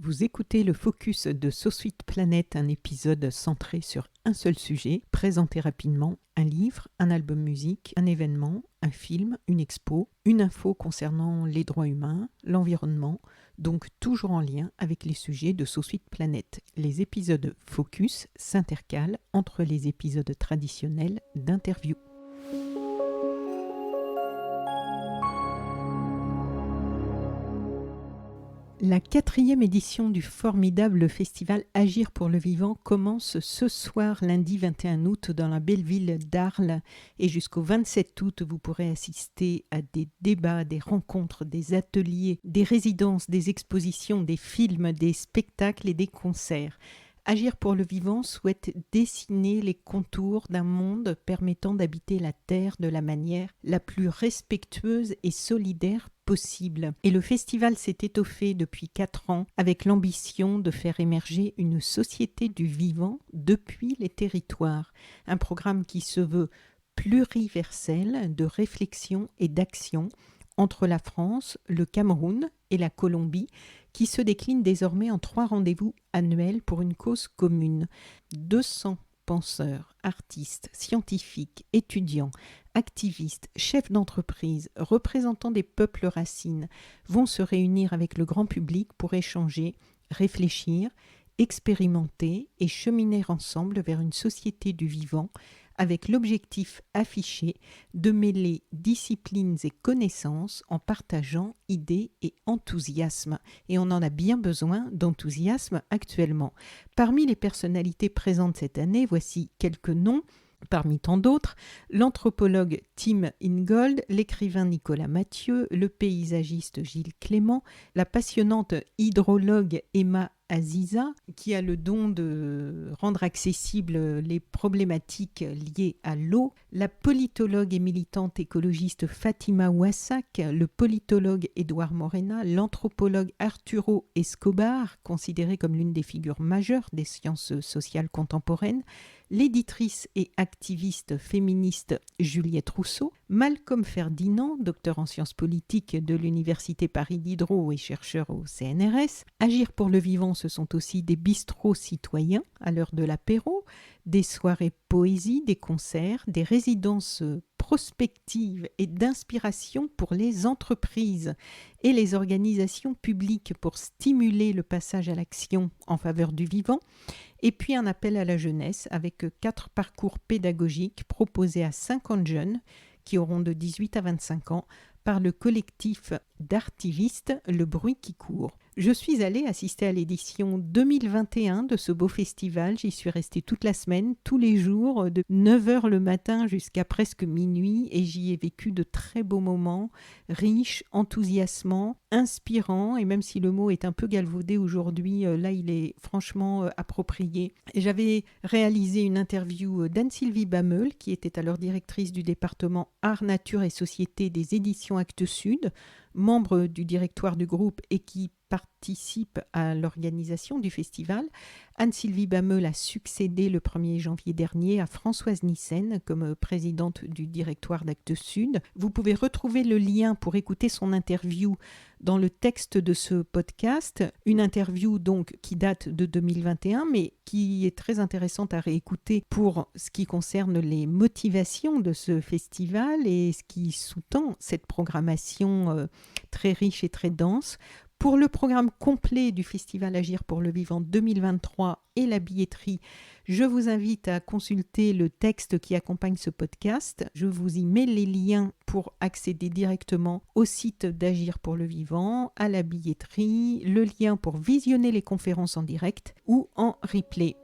Vous écoutez le Focus de SoSuite Planète, un épisode centré sur un seul sujet, présenté rapidement un livre, un album musique, un événement, un film, une expo, une info concernant les droits humains, l'environnement, donc toujours en lien avec les sujets de SoSuite Planète. Les épisodes Focus s'intercalent entre les épisodes traditionnels d'interview. La 4e édition du formidable festival Agir pour le vivant commence ce soir, lundi 21 août, dans la belle ville d'Arles. Et jusqu'au 27 août, vous pourrez assister à des débats, des rencontres, des ateliers, des résidences, des expositions, des films, des spectacles et des concerts. Agir pour le vivant souhaite dessiner les contours d'un monde permettant d'habiter la Terre de la manière la plus respectueuse et solidaire possible. Et le festival s'est étoffé depuis 4 ans avec l'ambition de faire émerger une société du vivant depuis les territoires. Un programme qui se veut pluriversel de réflexion et d'action entre la France, le Cameroun et la Colombie, qui se décline désormais en 3 rendez-vous annuels pour une cause commune. 200 penseurs, artistes, scientifiques, étudiants, activistes, chefs d'entreprise, représentants des peuples racines vont se réunir avec le grand public pour échanger, réfléchir, expérimenter et cheminer ensemble vers une société du vivant avec l'objectif affiché de mêler disciplines et connaissances en partageant idées et enthousiasme. Et on en a bien besoin d'enthousiasme actuellement. Parmi les personnalités présentes cette année, voici quelques noms. Parmi tant d'autres, l'anthropologue Tim Ingold, l'écrivain Nicolas Mathieu, le paysagiste Gilles Clément, la passionnante hydrologue Emma Aziza, qui a le don de rendre accessibles les problématiques liées à l'eau, la politologue et militante écologiste Fatima Ouassak, le politologue Édouard Morena, l'anthropologue Arturo Escobar, considéré comme l'une des figures majeures des sciences sociales contemporaines, l'éditrice et activiste féministe Juliette Rousseau, Malcolm Ferdinand, docteur en sciences politiques de l'Université Paris Diderot et chercheur au CNRS. Agir pour le vivant, ce sont aussi des bistrots citoyens à l'heure de l'apéro, des soirées poésie, des concerts, des résidences prospectives et d'inspiration pour les entreprises et les organisations publiques pour stimuler le passage à l'action en faveur du vivant, et puis un appel à la jeunesse avec 4 parcours pédagogiques proposés à 50 jeunes qui auront de 18 à 25 ans par le collectif d'artivistes Le Bruit qui court. Je suis allée assister à l'édition 2021 de ce beau festival. J'y suis restée toute la semaine, tous les jours, de 9h le matin jusqu'à presque minuit, et j'y ai vécu de très beaux moments, riches, enthousiasmants, inspirants, et même si le mot est un peu galvaudé aujourd'hui, là il est franchement approprié. Et j'avais réalisé une interview d'Anne-Sylvie Bameul, qui était alors directrice du département Art, Nature et Société des éditions Actes Sud, membre du directoire du groupe et qui participe à l'organisation du festival. Anne-Sylvie Bameul a succédé le 1er janvier dernier à Françoise Nyssen comme présidente du directoire d'Actes Sud. Vous pouvez retrouver le lien pour écouter son interview dans le texte de ce podcast, une interview donc qui date de 2021 mais qui est très intéressante à réécouter pour ce qui concerne les motivations de ce festival et ce qui sous-tend cette programmation très riche et très dense. Pour le programme complet du Festival Agir pour le Vivant 2023 et la billetterie, je vous invite à consulter le texte qui accompagne ce podcast. Je vous y mets les liens pour accéder directement au site d'Agir pour le Vivant, à la billetterie, le lien pour visionner les conférences en direct ou en replay.